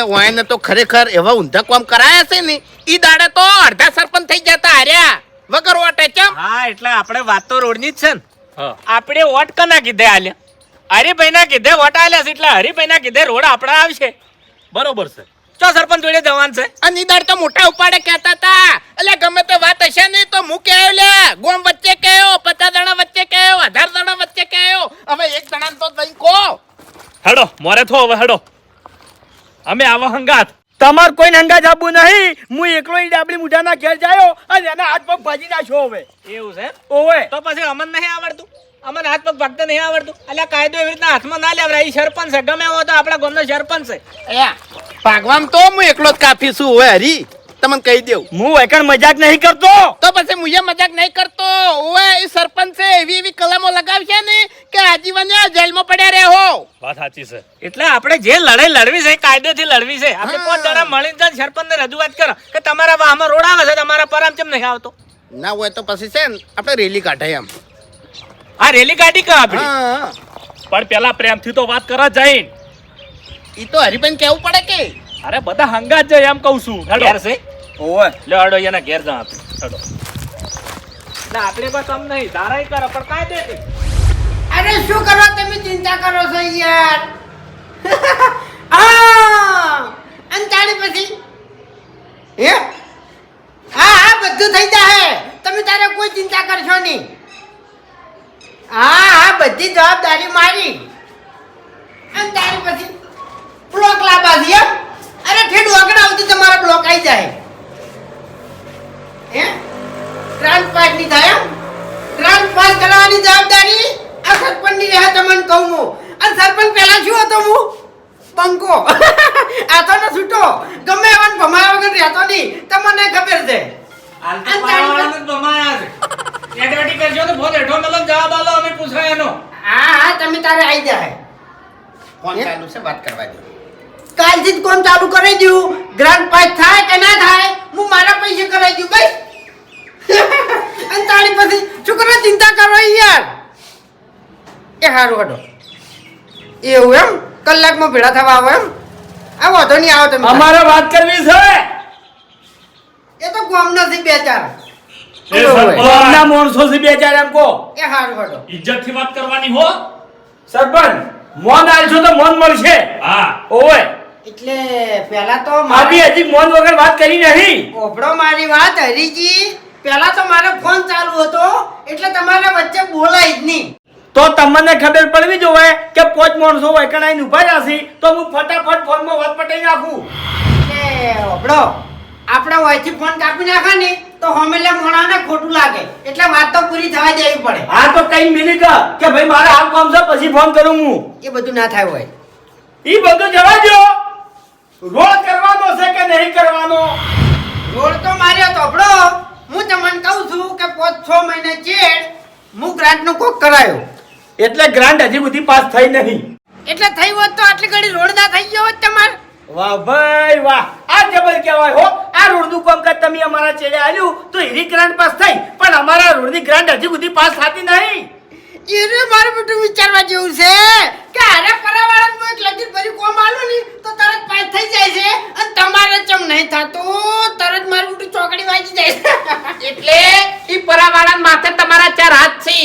વાયને તો ખરેખર એવા ઊંધા કોમ કરાયા છે ને ઈ દાડે તો અડધા સરપંચ થઈ જતા હાર્યા વગર વોટે ચમ હા એટલે આપણે વાત તો રોડ ની જ છે ને હા. આપણે વોટ કના કીધે આલ્યા હરિભાઈ ના કીધે વોટ આલ્યા છે એટલે હરિભાઈ ના કીધે રોડ આપડા આવશે બરોબર છે ચો સરપંચ જોડે જવાન છે અને ઈ દાડે તો મોટા ઉપાડે કહેતા હતા એટલે ગમે તે વાત હશે ને તો હું કહેયો લે ગોમ વચ્ચે કહેયો 50 જણા વચ્ચે કહેયો 1000 જણા વચ્ચે કહેયો હવે એક જણા તો જઈને કહો હેડો મોરે થો હવે હેડો અમે આવા હંગાત તમાર કોઈ હંગા જાબુ નહીં હું એકલો ઈ ડાબડી મુઠાના ઘેર જાયો અને એના હાથ પગ ભાજી નાખ્યો હવે એવું છે ઓવે તો પછી અમન નહીં આવડતું અમન હાથ પગ ભાગતા નહીં આવડતું એટલે કાયદો એવી રીતના હાથમાં ના લેવરાય ઈ સરપંચ છે ગમે એવો તો આપણા ગામનો સરપંચ છે ભાગવામ તો હું એકલો જ કાફી છું હવે હરી તમને કહી દેવું હું એકણ મજાક નહીં કરતો તો પછી મુજે મજાક નહીં કરતો ઓએ ઈ સરપંચ છે એવી કલમો લગાવશે ને કે આજીવન આ જેલમાં પડ્યા રહો વાત સાચી છે એટલે આપણે જે લડાઈ લડવી છે એ કાયદેથી લડવી છે આપણે પાંચ જણા મળીને જઈને સરપંચને રજૂઆત કરો કે તમારા વાહમાં રોડ આવે છે તમારા પરામ કેમ નહીં આવતો ના હોય તો પછી છે ને આપણે રેલી કાઢાય એમ આ રેલી ગાડી કા આપણી હા પણ પેલા પ્રેમથી તો વાત કરા જઈને ઈ તો હરિભાઈ કેવું પડે કે અરે બધા હંગાત જાય એમ કહું છું હેડો ઘેર છે ઓવે લે હેડો એના ઘેર જા આપણે હેડો ના આપણે બસ આમ નહીં ધારાઈ કરો પણ કાયદેથી અરે શું કરો તમે ચિંતા કરો છો યાર આ અંતાળી પછી હે હા બધું થઈ જાય તમે તારે કોઈ ચિંતા કરશો નહીં હા બધી જવાબદારી મારી અંતાળી પછી બ્લોક લાવવા એમ અરે ઠેડ વગર આવતી તમારા બ્લોક આવી જાય હે ગ્રાન્ટ પાસ ની થાય એમ ગ્રાન્ટ પાસ કરાવવાની જવાબદારી આ સરપંચની રહે તમને કહું હું અને સરપંચ પહેલા શું હતો હું બંકો આ તો ન છૂટો ગમે એવાને ભમાયા વગર રહેતો નહીં તમને ખબર છે એગ્રેટી કરજો તો बहुत હેઠો મતલબ જવાબ આલો અમે પૂછાય એનો હા તમે તારે આવી જાય ફોન ચાલુ છે વાત કરવા દે કાલથી જ કોમ ચાલુ કરી દઉં ગ્રાન્ટ પાસ થાય કે ના થાય હું મારા પૈસે કરાવી દઉં બસ અને તાળી પછી શું કરો ચિંતા કરો યાર એ હારું હટો એવું એમ કલાકમાં ભેળા થવા આવો એમ આ વાંધો નહીં આવો તમે અમારે વાત કરવી છે એ તો ગામ નથી બે ચાર એ સરપંચ ગામના માણસો છે બે ચાર એમ કહો એ હારું હટો ઇજ્જતથી વાત કરવાની હો સરપંચ મોન આલશો તો મોન મળશે હા ઓવે એટલે પહેલા તો મારી હજી મોન વગર વાત કરી નહીં ઓભળો મારી વાત હરીજી પહેલા તો મારો ફોન ચાલુ હતો એટલે તમારે વચ્ચે બોલાય જ નહીં તો તમને ખબર પડવી જોવે કે પોચ માણસો એકણાઈને ઉભા રહ્યા તો હું ફટાફટ ફોનમાં વાત પટાઈ નાખું એટલે ઓભળો આપણે વયથી ફોન કાપી નાખા ને તો હમેલા મોણાને ખોટું લાગે એટલે વાત તો પૂરી થવા દેવી પડે હા તો કઈ મિનિટ કે ભાઈ મારે આમ કામ છે પછી ફોન કરું હું એ બધું ના થાય હોય ઈ બધું જવા દો રોડ કરવાનો છે કે નહીં કરવાનો રોડ તો માર્યો તો ઓભળો હું તમને કહું છું કે 5-6 મહિને ચેડ હું ગ્રાન્ટનું કોક કરાયો એટલે ગ્રાન્ટ હજી બધી પાસ થઈ નહીં એટલે થઈ હોત તો આટલી ઘડી રોડ ના થઈ ગયો હોત તમારે વાહ ભાઈ વાહ આ જબર કહેવાય હો આ રોડનું કામકાજ તમે અમારા ચેડે આલ્યું તો હીરી ગ્રાન્ટ પાસ થઈ પણ અમારા રોડની ગ્રાન્ટ હજી સુધી પાસ થતી નહીં એને મારું બધું વિચારવા જેવું છે કે અરે પરાવાળાનું એક લગીર ભરી કોમ આલું ને તો તરત પાસ થઈ જાય છે અને તમારે ચમ નહીં થતું તરત મારું બધું ચોકડી વાગી જાય છે એટલે ઈ પરાવાળા માથે તમારા 4 હાથ છે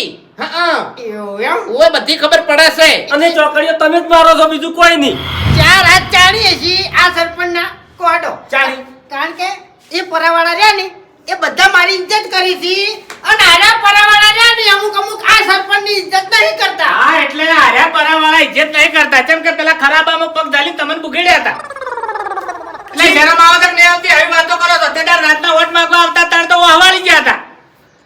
હા એવું એમ ઓય બધી ખબર પડે છે અને ચોકડીઓ તમે જ મારો છો બીજું કોઈ નહીં 4 હાથ ચાણીએ છીએ આ સરપંચના કોડો ચાલી કારણ કે એ પરાવાળા રહ્યા ને કરી હતી અને આરા પરાવાળા રહ્યા ને અમુક આ સરપંચની ઇજ્જત નહીં કરતા. હા એટલે હાર્યા પરાવાળા ઇજ્જત નહીં કરતા કેમ કે પેલા ખરાબામાં પગ ઝાલી તમને બુગડ્યા હતા એટલે શરમ આવે કે નહીં આવતી આવી વાતો કરો છો તે રાતના વોટ માંગવા આવતા તાર તો હવાળી ગયા હતા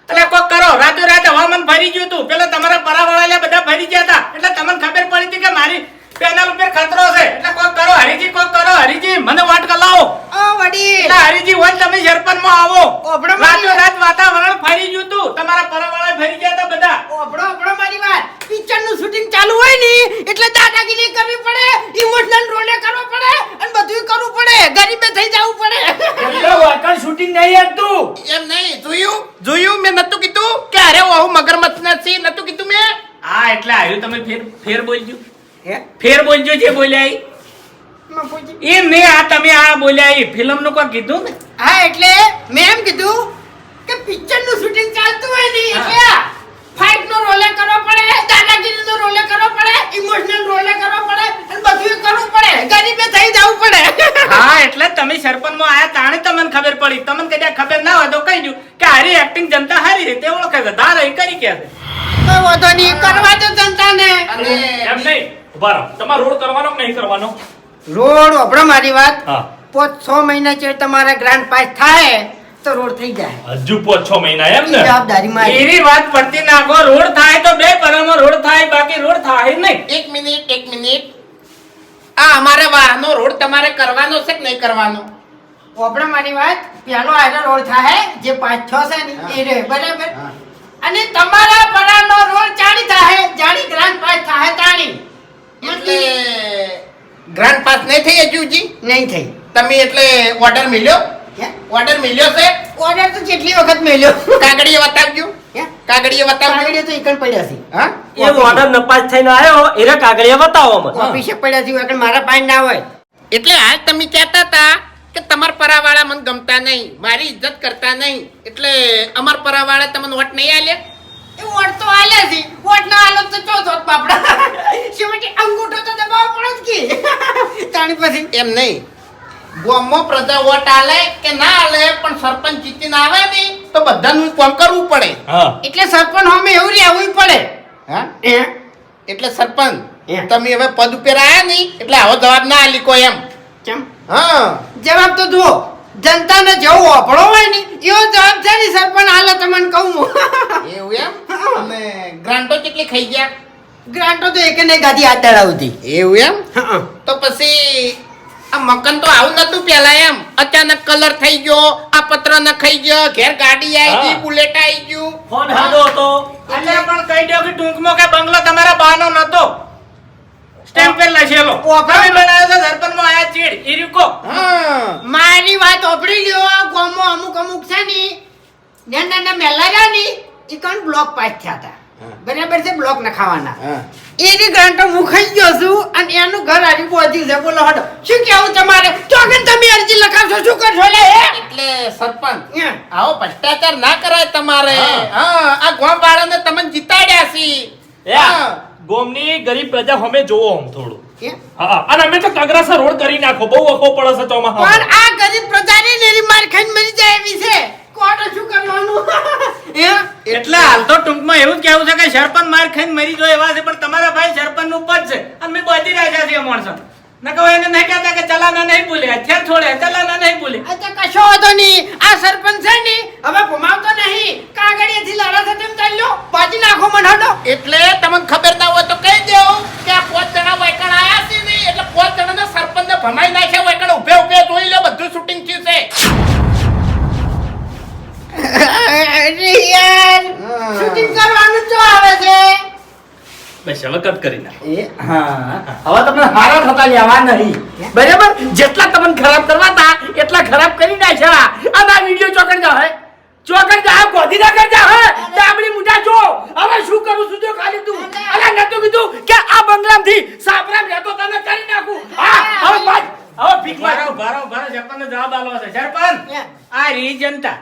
એટલે કોક કરો રાતો રાત હવામાન ફરી ગયું હતું પેલા તમારા પરાવાળા બધા ફરી ગયા હતા એટલે તમને ખબર પડી હતી કે મારી પેનલ ઉપર ખતરો છે એટલે કોક કરો હરીજી મને વોટ કલાવો ઓ વડીલ એટલે હરીજી હોય તમે સરપંચમાં આવો ઓભળો મારી રાતો રાત વાતાવરણ ફરી ગયું હતું તમારા પરાવાળા ફરી ગયા હતા બધા ઓભળો મારી વાત. પિક્ચરનું શૂટિંગ ચાલુ હોય ને એટલે દાદાગીરી કરવી પડે, ઇમોશનલ રોલે કરવો પડે અને બધું કરવું પડે, ગરીબે થઈ જવું પડે. એટલે વાકણ શૂટિંગ નહીં હતું. એમ નહીં જોયું મેં નતું કીધું કે અરે ઓહો મગરમચ્છ નથી નતું કીધું મેં. હા એટલે આવ્યું તમે ફેર બોલજો હે? ફેર બોલજો જે બોલ્યા ઈ. બાપુજી. એ મેં આ તમે આ બોલ્યા ઈ ફિલ્મ નું કોઈ કીધું ને હા એટલે મેં એમ કીધું કે પિક્ચરનું શૂટિંગ ચાલતું હોય ને એટલે ફાઇટ નો રોલે કરવો પડે, દાદાગીરી નો રોલે કરવો પડે, ઇમોશનલ રોલે કરવો પડે અને બધું કરવું પડે, ગરીબે થઈ જવું પડે. હા એટલે તમે સરપંચ માં આયા તાણે તમને ખબર પડી તમને કદાચ ખબર ના હોય તો કહી દઉં કે હારી એક્ટિંગ જનતા હારી રીતે ઓળખે છે ધાર એ કરી કે છે કોઈ વાંધો નહીં, કરવા દો જનતાને. એમ નહીં ઉભા રહો તમારે રોડ કરવાનો કે નહીં કરવાનો રોડ ઓભળો મારી વાત. હા 5-6 મહિના ચેડ તમારા ગ્રાન્ડ પાસ થાય તો રોડ થઈ જાય. હજુ 5-6 મહિના એમ ને જવાબદારી મારી. એવી વાત પડતી નાખો રોડ થાય તો બે પરામાં રોડ થાય બાકી રોડ થાય નહીં એક મિનિટ આ અમારે વાહનો રોડ તમારે કરવાનો છે કે નહીં કરવાનો? ઓભળો મારી વાત. પેલો આયરો રોડ થાય જે 5-6 છે ને એ રે બરાબર. અને તમારા પરાનો રોડ ચાણી થાય, જાણી ગ્રાન્ડ પાસ થાય તાણી. એટલે ગ્રાન્ડ પાસ નહીં થઈ હજુજી નહીં થઈ. તમે એટલે ઓર્ડર મિલ્યો હે? છે ઓર્ડર તો કેટલી વખત મેલ્યો. કાગળીએ બતાવજો હે? કાગળીએ બતાવજો કાગળિયા તો એકણ પડ્યા છે. હા એ ઓર્ડર નપાસ થઈને આવ્યો એરા કાગળિયા બતાવો મને ઓફિસે પડ્યા છે એકણ મારા પાસે ના હોય. એટલે આજ તમે કહેતા હતા કે તમારા પરાવાળા મને ગમતા નહીં, મારી ઇજ્જત કરતા નહીં, એટલે અમાર પરાવાળા તમને વોટ નહીં આલ્યા. એ વોટ તો આલ્યા છે. વોટ ના આલો તો ચો ધોત બાપડા. શેવટે અંગૂઠો તો દબાવવો પડે જ કે. તાણી પછી એમ નહીં ગામમાં પ્રજા વોટ આલે કે ના આલે પણ સરપંચ જીતીને આવે ને તો બધાનું કામ કરવું પડે. હા એટલે સરપંચ હોમે એવું રહેવું પડે. હા હે? એટલે સરપંચ હે. તમે હવે પદ ઉપર આયા નહીં એટલે આવો જવાબ ના આલી કોઈ એમ. કેમ? હા જવાબ તો જુઓ, જનતાને જેવો વાપરો હોય ને એવો જવાબ છે ને સરપંચ હાલે તમને કહું હું. એવું એમ. અને ગ્રાન્ટો કેટલી ખાઈ ગયા? ગ્રાન્ટો તો એક ને ગાદી હાથ દડાવતી. એવું એમ. તો પછી આ મકાન તો આવું નતું પેલા એમ અચાનક કલર થઈ ગયો, આ પત્ર ન ખાઈ ગયો, ઘેર ગાડી આવી ગઈ, હા. બુલેટ આવી ગયું. ફોન હાદો હતો એટલે પણ કહી દો કે ટૂંકમાં કે બંગલો તમારા બાનો નતો સ્ટેમ્પ પર લખેલો તમે બનાવ્યો છે સરપંચમાં આયા ચીડ ઈ રૂકો હા મારી વાત ઓપડી લ્યો. ગામમાં અમુક છે ને નાના મેલા રહ્યા ને એ કણ બ્લોક પાસ થયા હતા. બરાબર છે, બ્લોક નખાવાના. હા એની ગ્રાન્ટો હું ખાઈ ગયો છું અને એનું ઘર હારી પહોંચ્યું છે. બોલો હડો શું કેવું તમારે? ચોગન તમે અરજી લખાવશો શું કરશો લે? એટલે સરપંચ હે? આવો ભ્રષ્ટાચાર ના કરાય તમારે. હા આ ગામ વાળાને તમને જીતાડ્યા છે. હા. ગોમની ગરીબ પ્રજા અમે જોવો આમ થોડું હે? હા અને અમે તો કાગરાસા રોડ કરી નાખો બહુ અખો પડે છે તો પણ આ ગરીબ પ્રજાની લેરી માર ખાઈને મરી જાય એવી છે. કોડો શું કરવાનું? હે? એટલે હાલ તો ટૂંકમાં એવું જ કહેવું છે કે સરપંચ માર ખાઈને મરી જાય એવા છે પણ તમારા ભાઈ સરપંચ નું પદ છે અને મેં બધી રાખ્યા છે એ માણસો ન કહો એને નહીં કહેતા કે ચલાના નહીં ભૂલે અત્યારે છોડે ચલાના નહીં ભૂલે આ તો કશો વાંધો નહીં. આ સરપંચ છે ને હવે ભમાવતો નહીં. કાગળિયાથી લડા છે તેમ ચાલ્યો બાજી નાખો મને હડો. એટલે તમને ખબર ના હોય તો કહી દેવું કે આ 5 જણા વાયકણ આયા છે ને એટલે 5 જણાના સરપંચને ભમાઈ નાખ્યા વાયકણ ઉભે ઉભે જોઈ લો બધું શૂટિંગ થયું છે. અરે યાર શૂટિંગ કરવાનું જો આવે છે. બસ હવે કટ કરી નાખો હવે તમને હારા થતા લેવા નહીં બરાબર. જેટલા તમને ખરાબ કરવા હતા એટલા ખરાબ કરી નાખ્યા. અને આ વિડીયો ચોકડ જાય ગોધી ના કરજા હે ડાબડી મુઠા જો. હવે શું કરું છું જો ખાલી તું અલા નતું કીધું કે આ બંગલામાંથી સાપરામ રહેતો તને કરી નાખું. હા હવે બાજ હવે ભીખ મારો ભારો સરપંચનો જવાબ આલવો છે સરપંચ આ રી જનતા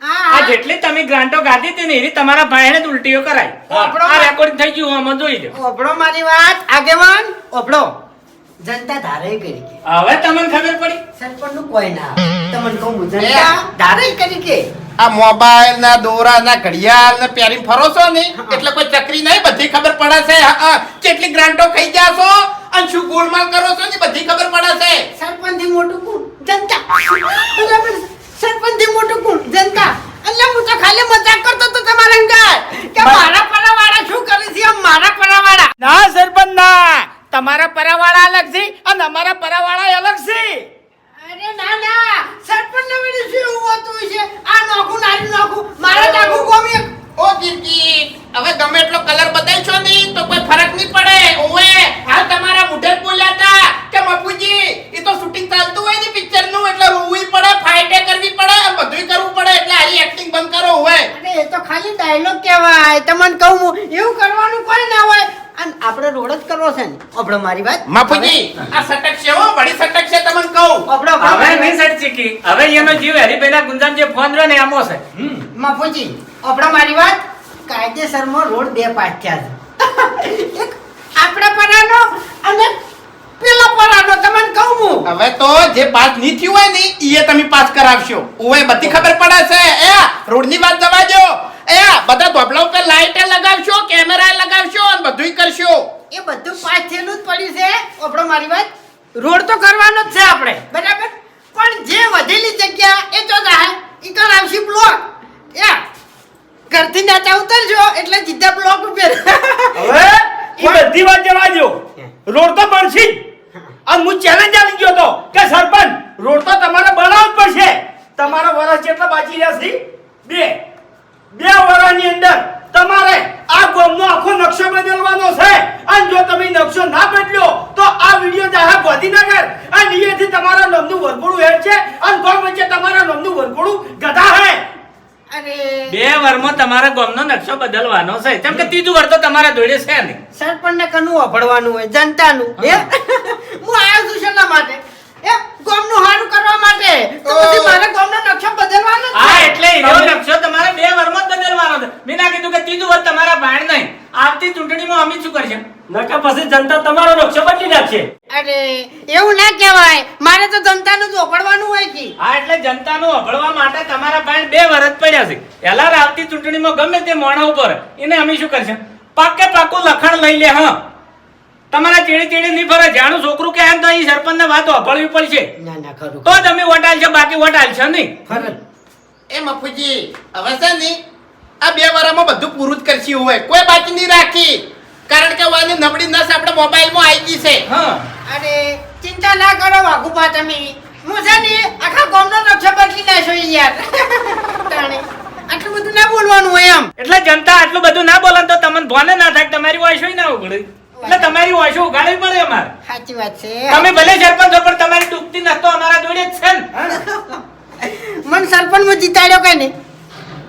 આ હા જેટલી તમે ગ્રાન્ટો ગાધી હતી ને એની તમારા ભાઈને જ ઉલટીઓ કરાય આ રેકોર્ડિંગ થઈ ગયું આમાં જોઈ લો ઓભળો મારી વાત આગેવાન ઓભળો. જનતા ધારે કરી કે હવે તમને ખબર પડી સરપંચ નું કોઈ ના આવે. તમને કહું જનતા ધારે કરી કે આ મોબાઈલ ના દોરા ના ઘડિયાળ ને પહેરીને ફરો છો ને એટલે કોઈ ચકરી નહીં, બધી ખબર પડે છે. કેટલી ગ્રાન્ટો ખાઈ ગયા છો અને શું ગોળમાલ કરો છો ને બધી ખબર પડે છે. સરપંચ થી મોટું કોણ? જનતા. બરાબર છે. સરપંચ થી મોટું કોણ? જનતા. એટલે હું તો ખાલી મજાક કરતો તો તમારા અંગાર કે મારા પરાવાળા શું કરે છે આમ મારા પરાવાળા. ના સરપંચ ના, તમારા પરાવાળા અલગ છે અને અમારા પરાવાળા અલગ છે. અરે ના ના, સરપંચ ને વળી શું એવું હોતું છે? આ નોખું નારી નોખું મારા ડાકુ કોમી. ઓ કીર્તિ, હવે ગમે એટલો કલર બદલશો ને તો કોઈ ફરક નહીં પડે. ઓએ હાલ તમારા મોઢે જ બોલ્યા હતા કે મફુજી એ તો શૂટિંગ ચાલતું હોય ને પિક્ચર નું એટલે રોવું પડે, ફાઇટે કરવી પડે, બધું કરવું પડે એટલે આરી એક્ટિંગ બંધ કરો. ઓએ અરે એ તો ખાલી ડાયલોગ કહેવાય. તમને કહું હું એવું કરવાનું કોઈ ના હોય. અને આપણે રોડ જ કરવો છે ને. આપણો મારી વાત મફુજી આ સટક છે હો, બડી સટક છે તમને કહું. હવે નહીં સટ શીખી. હવે એનો જીવ હરીભાઈના ગુંજામ જે ફોન રહ્યો ને એમો છે. માફુજી આપણો મારી વાત કાયદેસરમાં રોડ બે પાસ થયા છે. એક આપણા પરાનો અને પેલા પરાનો. તમને કહું હું હવે તો જે પાસ નહીં થયું હોય ને એ તમે પાસ કરાવશો. ઓએ બધી ખબર પડે છે. એ રોડ ની વાત જવા દો. એ બધા ધોબલા ઉપર લાઈટ લગાવશો, કેમેરા લગાવશો અને બધુંય કરશો. એ બધું પાસ થયેલું જ પડ્યું છે. આપણો મારી વાત રોડ તો કરવાનો જ છે આપણે, બરાબર. પણ જે વધેલી જગ્યા એ તો જાય એ તો આવશે બ્લોક. યા ઘરથી નાચા ઉતરજો એટલે સીધા બ્લોક ઉપર. હવે એ બધી વાત જવા દો, રોડ તો બનશે જ. અને હું ચેલેન્જ આપી ગયો તો કે સરપંચ રોડ તો તમારે બનાવવો જ પડશે. તમારા વર્ષ જેટલા બાકી રહ્યા છે? બે વર્ષની અંદર તમારે આ ગામનો આખો નકશો બદલવાનો છે. અને જો તમે નકશો ના બદલ્યો તો આ વિડિયો જાહે ગાંધીનગર અને અહીંયાથી તમારા નામનું વરઘોડું હેડ છે અને ગામ વચ્ચે તમારા નામનું વરઘોડું ગધા હે. અરે 2 વર્ષમાં તમારા ગામનો નકશો બદલવાનો છે. કેમ કે ત્રીજું વર્ષ તો તમારા જોડે છે નહીં. સરપંચને કનું અભળવાનું હોય જનતાનું. હે હું આવ્યો છું શેના માટે? એ ગામનું સારું કરવા માટે. તો પછી મારે ગામનો નકશો બદલવાનો જ છે. હા એટલે એનો નકશો તમારે 2 વર્ષમાં જ બદલવાનો છે. મેં ના કીધું કે ત્રીજું વર્ષ તમારા ભાણ નહીં. આવતી ચૂંટણીમાં અમે શું કરશે? નકા પછી જનતા તમારો નકશો બદલી નાખશે. અરે એવું ના કહેવાય. મારે તો જનતાનું જ અભળવાનું હોય કે. હા એટલે જનતાનું અભળવા માટે તમારા ભાણ 2 વર્ષ જ પડ્યા છે. એલા આવતી ચૂંટણીમાં ગમે તે મોણા ઉપર એને અમે શું કરશે? પાકે પાકું લખાણ લઈ લે. હા તમારા ચેડે ચેડે નહીં ફરે. જાણું છોકરું કે એમ તો અહીં સરપંચને વાત અભળવી પડશે ના ના ખરું. તો તમે વોટ આલશો, બાકી વોટ આલશો નહીં. ખરું. એ મફુજી હવે છે ને આ 2 વર્ષમાં બધું પૂરું જ કરશી હોય, કોઈ બાકી નહીં રાખી. કારણ કે વાની નબળી નસ આપણે મોબાઈલમાં આવી ગઈ છે. હા અરે ચિંતા ના કરો વાઘુભા તમે. હું છે ને આખા ગામનો નકશો બદલી નાખ્યો યાર. તાણે આટલું બધું ના બોલવાનું હોય એમ. એટલે જનતા આટલું બધું ના બોલે તો તમને ભોને ના થાય. તમારી વાંસો ના ઉઘડે એટલે તમારી વાંસો ઉગાડવી પડે અમારે. સાચી વાત છે. તમે ભલે સરપંચ છો પણ તમારી ડૂબતી નસ તો અમારા જોડે જ છે ને. મન સરપંચમાં જીતાડ્યો કે નહીં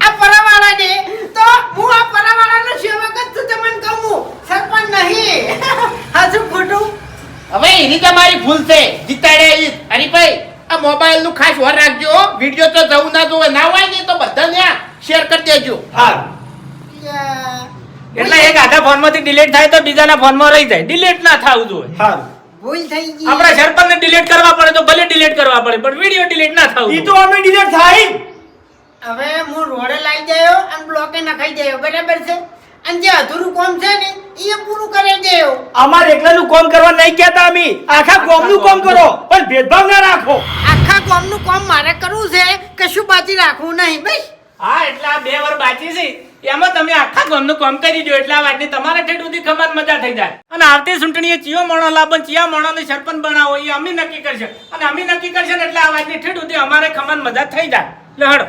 આ પરાવાળાને તો હું આ પરાવાળાનો સેવક જ છું. તમને કહું હું સરપંચ નહીં. હાજુ ખોટું. હવે એની તમારી ભૂલ છે જીતાડ્યા ઈ. હરીભાઈ આ મોબાઈલ નું ખાસ ધ્યાન રાખજો. વિડિયો તો જવું ના જોવે, ના હોય ને તો બધાને શેર કરી દેજો. હા એટલે એક આખા ફોનમાંથી ડિલીટ થાય તો બીજાના ફોનમાં રહી જાય. ડિલીટ ના થવું જોઈએ. હા ભૂલ થઈ ગઈ. આપણા સરપંચને ડિલીટ કરવા પડે તો ભલે ડિલીટ કરવા પડે પણ વિડિયો ડિલીટ ના થવું ઈ જોઈએ. તો અમે ડિલીટ થાય. હવે હું રોડે લાવી દેયો અને બ્લોકે નખાઈ દેયો, બરાબર છે. અને જે અધૂરું કામ છે ને એ પૂરું કરી દેયો. અમારે એકલાનું કામ કરવા નહીં કહેતા અમે. આખા ગામનું કામ કરો પણ ભેદભાવ ના રાખો. આખા ગામનું કામ મારે કરવું છે, કશું બાકી રાખવું નહીં. બસ હા એટલે આ 2 વર્ષ બાકી છે એમાં તમે આખા ગામનું કામ કરી દો એટલે આ વાતની તમારા ઠેઠ સુધી ખબર મજા થઈ જાય. અને આવતી ચૂંટણીએ ચિયો મોણો લાભ ચિયા મોણોને સરપંચ બનાવો એ અમે નક્કી કરશે અને અમે નક્કી કરશે ને એટલે આ વાતની ઠેઠ સુધી અમારે ખબર મજા થઈ જાય. એટલે હડો